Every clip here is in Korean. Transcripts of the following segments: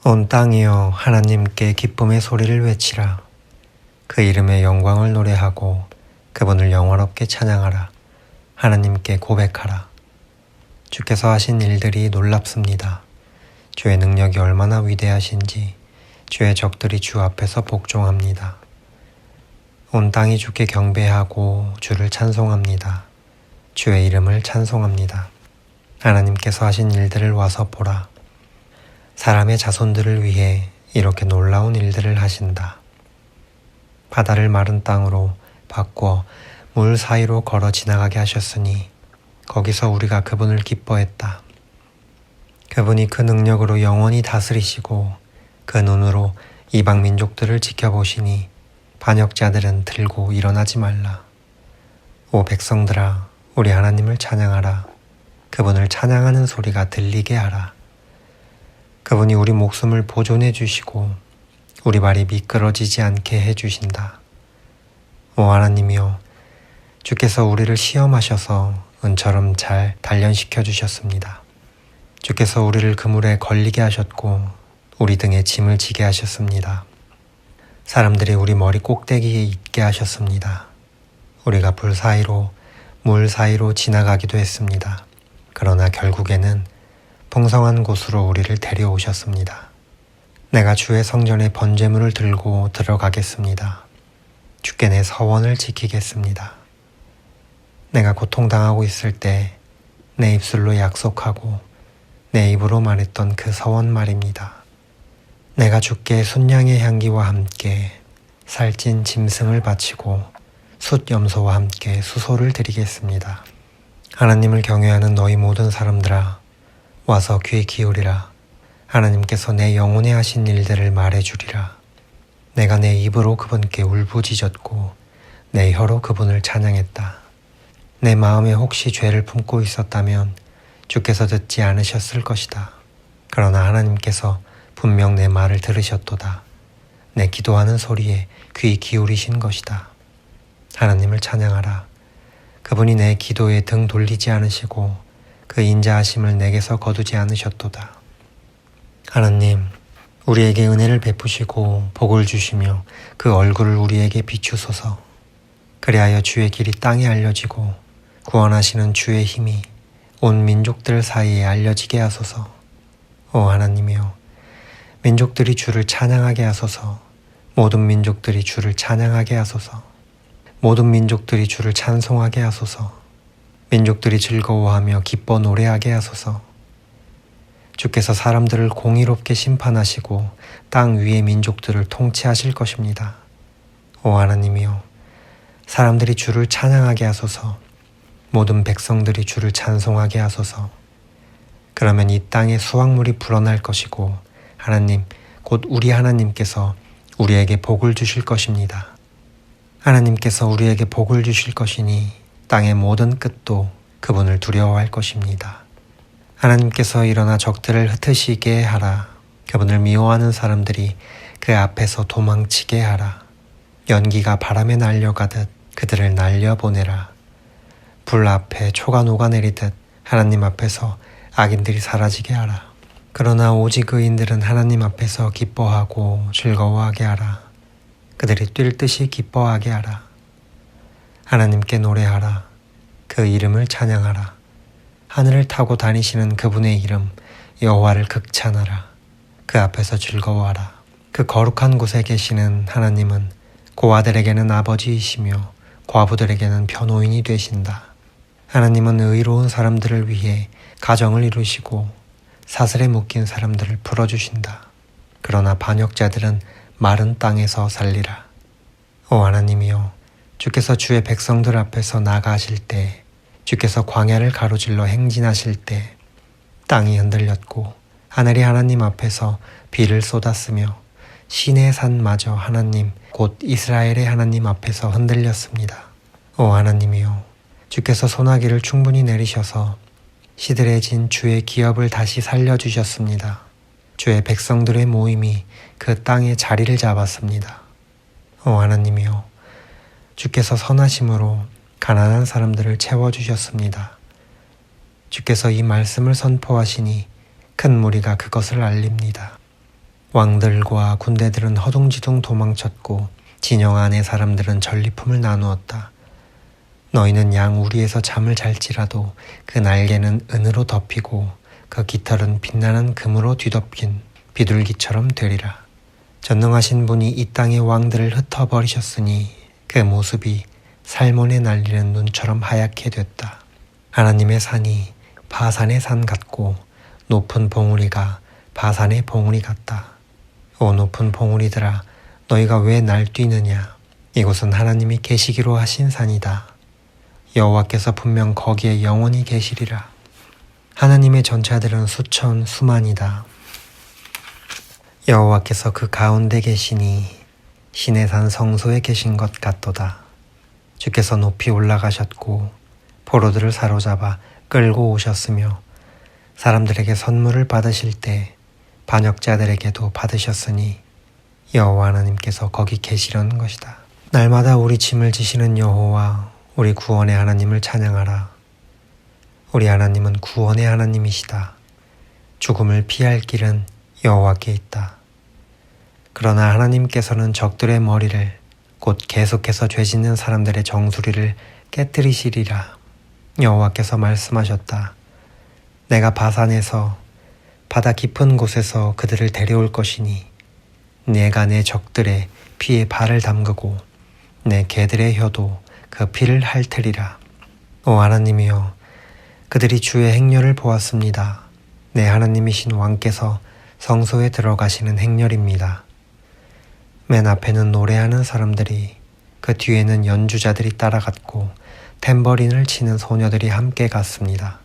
온 땅이여 하나님께 기쁨의 소리를 외치라. 그 이름의 영광을 노래하고 그분을 영원롭게 찬양하라. 하나님께 고백하라. 주께서 하신 일들이 놀랍습니다. 주의 능력이 얼마나 위대하신지 주의 적들이 주 앞에서 복종합니다. 온 땅이 주께 경배하고 주를 찬송합니다. 주의 이름을 찬송합니다. 하나님께서 하신 일들을 와서 보라. 사람의 자손들을 위해 이렇게 놀라운 일들을 하신다. 바다를 마른 땅으로 바꿔 물 사이로 걸어 지나가게 하셨으니 거기서 우리가 그분을 기뻐했다. 그분이 그 능력으로 영원히 다스리시고 그 눈으로 이방 민족들을 지켜보시니 반역자들은 들고 일어나지 말라. 오 백성들아, 우리 하나님을 찬양하라. 그분을 찬양하는 소리가 들리게 하라. 그분이 우리 목숨을 보존해 주시고 우리 발이 미끄러지지 않게 해 주신다. 오 하나님이여, 주께서 우리를 시험하셔서 은처럼 잘 단련시켜 주셨습니다. 주께서 우리를 그물에 걸리게 하셨고 우리 등에 짐을 지게 하셨습니다. 사람들이 우리 머리 꼭대기에 있게 하셨습니다. 우리가 불 사이로 물 사이로 지나가기도 했습니다. 그러나 결국에는 풍성한 곳으로 우리를 데려오셨습니다. 내가 주의 성전에 번제물을 들고 들어가겠습니다. 주께 내 서원을 지키겠습니다. 내가 고통당하고 있을 때 내 입술로 약속하고 내 입으로 말했던 그 서원 말입니다. 내가 주께 순양의 향기와 함께 살찐 짐승을 바치고 숫염소와 함께 수소를 드리겠습니다. 하나님을 경외하는 너희 모든 사람들아, 와서 귀 기울이라. 하나님께서 내 영혼에 하신 일들을 말해주리라. 내가 내 입으로 그분께 울부짖었고 내 혀로 그분을 찬양했다. 내 마음에 혹시 죄를 품고 있었다면 주께서 듣지 않으셨을 것이다. 그러나 하나님께서 분명 내 말을 들으셨도다. 내 기도하는 소리에 귀 기울이신 것이다. 하나님을 찬양하라. 그분이 내 기도에 등 돌리지 않으시고 그 인자하심을 내게서 거두지 않으셨도다. 하나님, 우리에게 은혜를 베푸시고 복을 주시며 그 얼굴을 우리에게 비추소서. 그리하여 주의 길이 땅에 알려지고 구원하시는 주의 힘이 온 민족들 사이에 알려지게 하소서. 오 하나님이여, 민족들이 주를 찬양하게 하소서. 모든 민족들이 주를 찬양하게 하소서. 모든 민족들이 주를 찬송하게 하소서. 민족들이 즐거워하며 기뻐 노래하게 하소서. 주께서 사람들을 공의롭게 심판하시고 땅 위의 민족들을 통치하실 것입니다. 오 하나님이여, 사람들이 주를 찬양하게 하소서. 모든 백성들이 주를 찬송하게 하소서. 그러면 이 땅에 수확물이 불어날 것이고 하나님, 곧 우리 하나님께서 우리에게 복을 주실 것입니다. 하나님께서 우리에게 복을 주실 것이니 땅의 모든 끝도 그분을 두려워할 것입니다. 하나님께서 일어나 적들을 흩으시게 하라. 그분을 미워하는 사람들이 그 앞에서 도망치게 하라. 연기가 바람에 날려가듯 그들을 날려보내라. 불 앞에 초가 녹아내리듯 하나님 앞에서 악인들이 사라지게 하라. 그러나 오직 의인들은 하나님 앞에서 기뻐하고 즐거워하게 하라. 그들이 뛸 듯이 기뻐하게 하라. 하나님께 노래하라. 그 이름을 찬양하라. 하늘을 타고 다니시는 그분의 이름 여호와를 극찬하라. 그 앞에서 즐거워하라. 그 거룩한 곳에 계시는 하나님은 고아들에게는 아버지이시며 과부들에게는 변호인이 되신다. 하나님은 의로운 사람들을 위해 가정을 이루시고 사슬에 묶인 사람들을 풀어주신다. 그러나 반역자들은 마른 땅에서 살리라. 오 하나님이여, 주께서 주의 백성들 앞에서 나가실 때, 주께서 광야를 가로질러 행진하실 때 땅이 흔들렸고 하늘이 하나님 앞에서 비를 쏟았으며 시내 산마저 하나님 곧 이스라엘의 하나님 앞에서 흔들렸습니다. 오 하나님이여, 주께서 소나기를 충분히 내리셔서 시들해진 주의 기업을 다시 살려주셨습니다. 주의 백성들의 모임이 그 땅에 자리를 잡았습니다. 오 하나님이여, 주께서 선하심으로 가난한 사람들을 채워주셨습니다. 주께서 이 말씀을 선포하시니 큰 무리가 그것을 알립니다. 왕들과 군대들은 허둥지둥 도망쳤고 진영 안의 사람들은 전리품을 나누었다. 너희는 양 우리에서 잠을 잘지라도 그 날개는 은으로 덮이고 그 깃털은 빛나는 금으로 뒤덮인 비둘기처럼 되리라. 전능하신 분이 이 땅의 왕들을 흩어버리셨으니 그 모습이 살몬에 날리는 눈처럼 하얗게 됐다. 하나님의 산이 바산의 산 같고 높은 봉우리가 바산의 봉우리 같다. 오 높은 봉우리들아, 너희가 왜 날뛰느냐? 이곳은 하나님이 계시기로 하신 산이다. 여호와께서 분명 거기에 영원히 계시리라. 하나님의 전차들은 수천 수만이다. 여호와께서 그 가운데 계시니 신의 산 성소에 계신 것 같도다. 주께서 높이 올라가셨고 포로들을 사로잡아 끌고 오셨으며 사람들에게 선물을 받으실 때 반역자들에게도 받으셨으니 여호와 하나님께서 거기 계시려는 것이다. 날마다 우리 짐을 지시는 여호와, 우리 구원의 하나님을 찬양하라. 우리 하나님은 구원의 하나님이시다. 죽음을 피할 길은 여호와께 있다. 그러나 하나님께서는 적들의 머리를, 곧 계속해서 죄짓는 사람들의 정수리를 깨뜨리시리라. 여호와께서 말씀하셨다. 내가 바산에서 바다 깊은 곳에서 그들을 데려올 것이니 내가 내 적들의 피에 발을 담그고 내 개들의 혀도 그 피를 핥으리라. 오 하나님이여, 그들이 주의 행렬을 보았습니다. 내 하나님이신 왕께서 성소에 들어가시는 행렬입니다. 맨 앞에는 노래하는 사람들이, 그 뒤에는 연주자들이 따라갔고 탬버린을 치는 소녀들이 함께 갔습니다.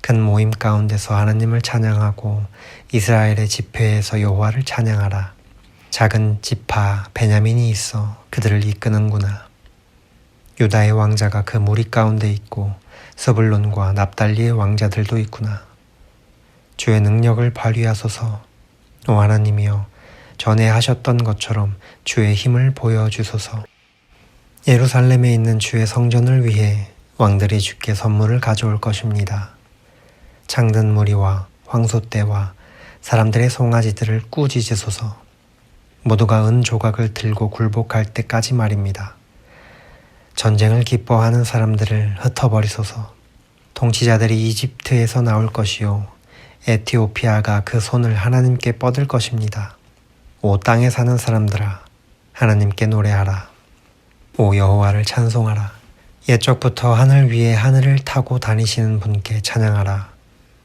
큰 모임 가운데서 하나님을 찬양하고 이스라엘의 집회에서 여호와를 찬양하라. 작은 지파 베냐민이 있어 그들을 이끄는구나. 유다의 왕자가 그 무리 가운데 있고 스불론과 납달리의 왕자들도 있구나. 주의 능력을 발휘하소서. 오 하나님이여, 전에 하셨던 것처럼 주의 힘을 보여주소서. 예루살렘에 있는 주의 성전을 위해 왕들이 주께 선물을 가져올 것입니다. 창든 무리와 황소떼와 사람들의 송아지들을 꾸짖으소서. 모두가 은 조각을 들고 굴복할 때까지 말입니다. 전쟁을 기뻐하는 사람들을 흩어버리소서. 통치자들이 이집트에서 나올 것이요 에티오피아가 그 손을 하나님께 뻗을 것입니다. 오 땅에 사는 사람들아, 하나님께 노래하라. 오 여호와를 찬송하라. 옛적부터 하늘 위에 하늘을 타고 다니시는 분께 찬양하라.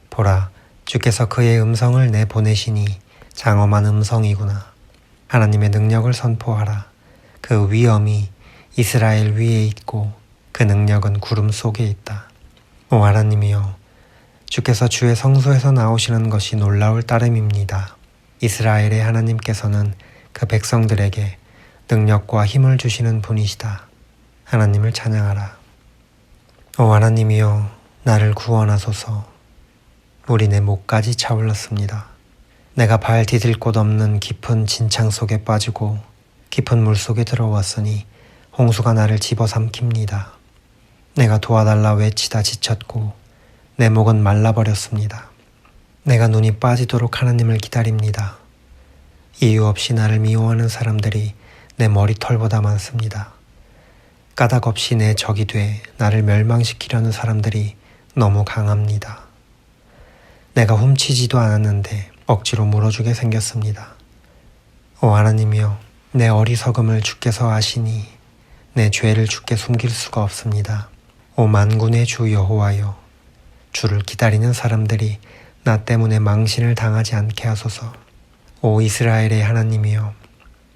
보라, 주께서 그의 음성을 내보내시니 장엄한 음성이구나. 하나님의 능력을 선포하라. 그 위엄이 이스라엘 위에 있고 그 능력은 구름 속에 있다. 오 하나님이여, 주께서 주의 성소에서 나오시는 것이 놀라울 따름입니다. 이스라엘의 하나님께서는 그 백성들에게 능력과 힘을 주시는 분이시다. 하나님을 찬양하라. 오 하나님이여, 나를 구원하소서. 물이 내 목까지 차올랐습니다. 내가 발 디딜 곳 없는 깊은 진창 속에 빠지고 깊은 물 속에 들어왔으니 홍수가 나를 집어삼킵니다. 내가 도와달라 외치다 지쳤고 내 목은 말라버렸습니다. 내가 눈이 빠지도록 하나님을 기다립니다. 이유 없이 나를 미워하는 사람들이 내 머리털보다 많습니다. 까닭 없이 내 적이 돼 나를 멸망시키려는 사람들이 너무 강합니다. 내가 훔치지도 않았는데 억지로 물어주게 생겼습니다. 오 하나님이여, 내 어리석음을 주께서 아시니 내 죄를 주께 숨길 수가 없습니다. 오 만군의 주 여호와여, 주를 기다리는 사람들이 나 때문에 망신을 당하지 않게 하소서. 오 이스라엘의 하나님이여,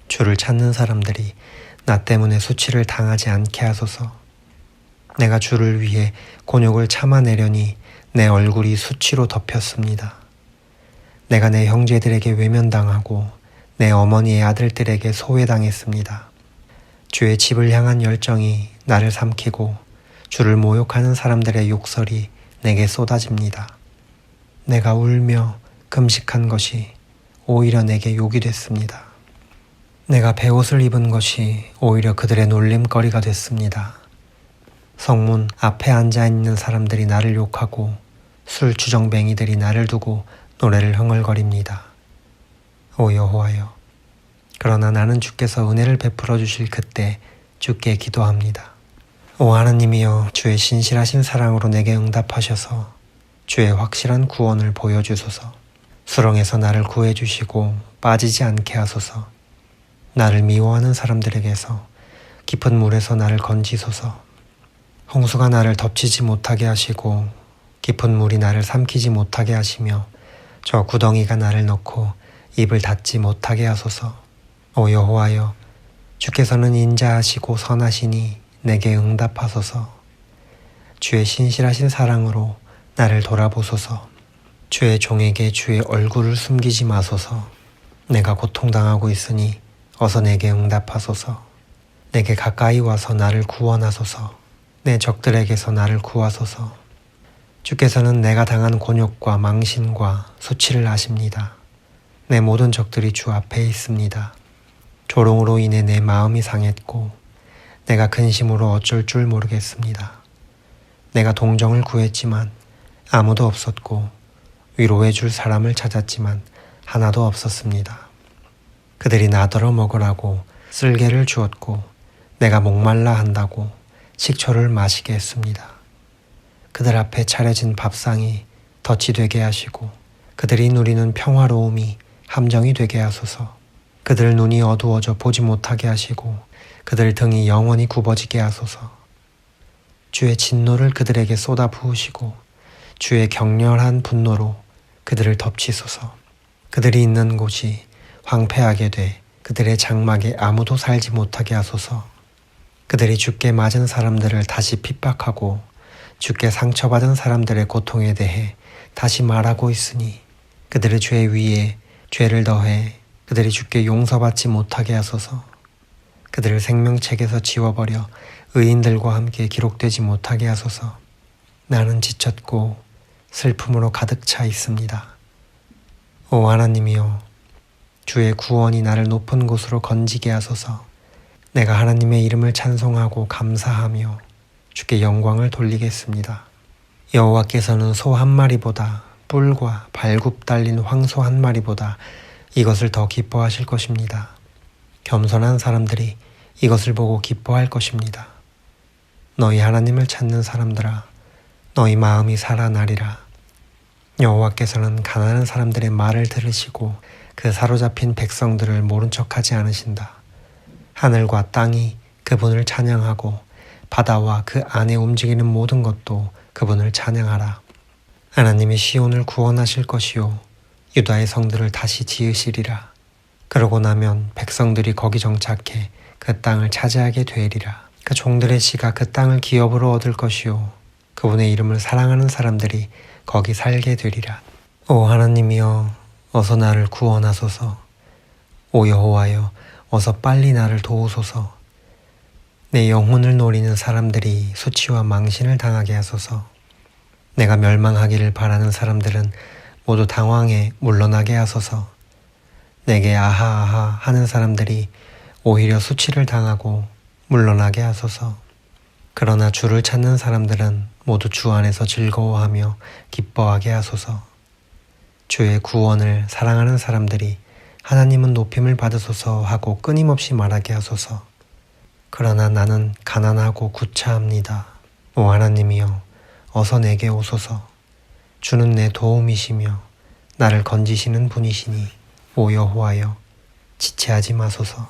주를 찾는 사람들이 나 때문에 수치를 당하지 않게 하소서. 내가 주를 위해 곤욕을 참아내려니 내 얼굴이 수치로 덮였습니다. 내가 내 형제들에게 외면당하고 내 어머니의 아들들에게 소외당했습니다. 주의 집을 향한 열정이 나를 삼키고 주를 모욕하는 사람들의 욕설이 내게 쏟아집니다. 내가 울며 금식한 것이 오히려 내게 욕이 됐습니다. 내가 베옷을 입은 것이 오히려 그들의 놀림거리가 됐습니다. 성문 앞에 앉아있는 사람들이 나를 욕하고 술 주정뱅이들이 나를 두고 노래를 흥얼거립니다. 오 여호와여, 그러나 나는 주께서 은혜를 베풀어 주실 그때 주께 기도합니다. 오 하나님이여, 주의 신실하신 사랑으로 내게 응답하셔서 주의 확실한 구원을 보여주소서. 수렁에서 나를 구해주시고 빠지지 않게 하소서. 나를 미워하는 사람들에게서 깊은 물에서 나를 건지소서. 홍수가 나를 덮치지 못하게 하시고 깊은 물이 나를 삼키지 못하게 하시며 저 구덩이가 나를 넣고 입을 닫지 못하게 하소서. 오 여호와여, 주께서는 인자하시고 선하시니 내게 응답하소서. 주의 신실하신 사랑으로 나를 돌아보소서. 주의 종에게 주의 얼굴을 숨기지 마소서. 내가 고통당하고 있으니 어서 내게 응답하소서. 내게 가까이 와서 나를 구원하소서. 내 적들에게서 나를 구하소서. 주께서는 내가 당한 곤욕과 망신과 수치를 아십니다. 내 모든 적들이 주 앞에 있습니다. 조롱으로 인해 내 마음이 상했고 내가 근심으로 어쩔 줄 모르겠습니다. 내가 동정을 구했지만 아무도 없었고 위로해 줄 사람을 찾았지만 하나도 없었습니다. 그들이 나더러 먹으라고 쓸개를 주었고 내가 목말라 한다고 식초를 마시게 했습니다. 그들 앞에 차려진 밥상이 덫이 되게 하시고 그들이 누리는 평화로움이 함정이 되게 하소서. 그들 눈이 어두워져 보지 못하게 하시고 그들 등이 영원히 굽어지게 하소서. 주의 진노를 그들에게 쏟아 부으시고 주의 격렬한 분노로 그들을 덮치소서. 그들이 있는 곳이 황폐하게 돼 그들의 장막에 아무도 살지 못하게 하소서. 그들이 주께 맞은 사람들을 다시 핍박하고 주께 상처받은 사람들의 고통에 대해 다시 말하고 있으니 그들의 죄 위에 죄를 더해 그들이 주께 용서받지 못하게 하소서. 그들을 생명책에서 지워버려 의인들과 함께 기록되지 못하게 하소서. 나는 지쳤고 슬픔으로 가득 차 있습니다. 오 하나님이여, 주의 구원이 나를 높은 곳으로 건지게 하소서. 내가 하나님의 이름을 찬송하고 감사하며 주께 영광을 돌리겠습니다. 여호와께서는 소 한 마리보다 뿔과 발굽 달린 황소 한 마리보다 이것을 더 기뻐하실 것입니다. 겸손한 사람들이 이것을 보고 기뻐할 것입니다. 너희 하나님을 찾는 사람들아, 너희 마음이 살아나리라. 여호와께서는 가난한 사람들의 말을 들으시고 그 사로잡힌 백성들을 모른 척하지 않으신다. 하늘과 땅이 그분을 찬양하고 바다와 그 안에 움직이는 모든 것도 그분을 찬양하라. 하나님이 시온을 구원하실 것이요 유다의 성들을 다시 지으시리라. 그러고 나면 백성들이 거기 정착해 그 땅을 차지하게 되리라. 그 종들의 씨가 그 땅을 기업으로 얻을 것이요 그분의 이름을 사랑하는 사람들이 거기 살게 되리라. 오 하나님이여, 어서 나를 구원하소서. 오 여호와여, 어서 빨리 나를 도우소서. 내 영혼을 노리는 사람들이 수치와 망신을 당하게 하소서. 내가 멸망하기를 바라는 사람들은 모두 당황해 물러나게 하소서. 내게 아하아하 하는 사람들이 오히려 수치를 당하고 물러나게 하소서. 그러나 주를 찾는 사람들은 모두 주 안에서 즐거워하며 기뻐하게 하소서. 주의 구원을 사랑하는 사람들이 하나님은 높임을 받으소서 하고 끊임없이 말하게 하소서. 그러나 나는 가난하고 구차합니다. 오 하나님이여, 어서 내게 오소서. 주는 내 도움이시며 나를 건지시는 분이시니 오 여호와여, 지체하지 마소서.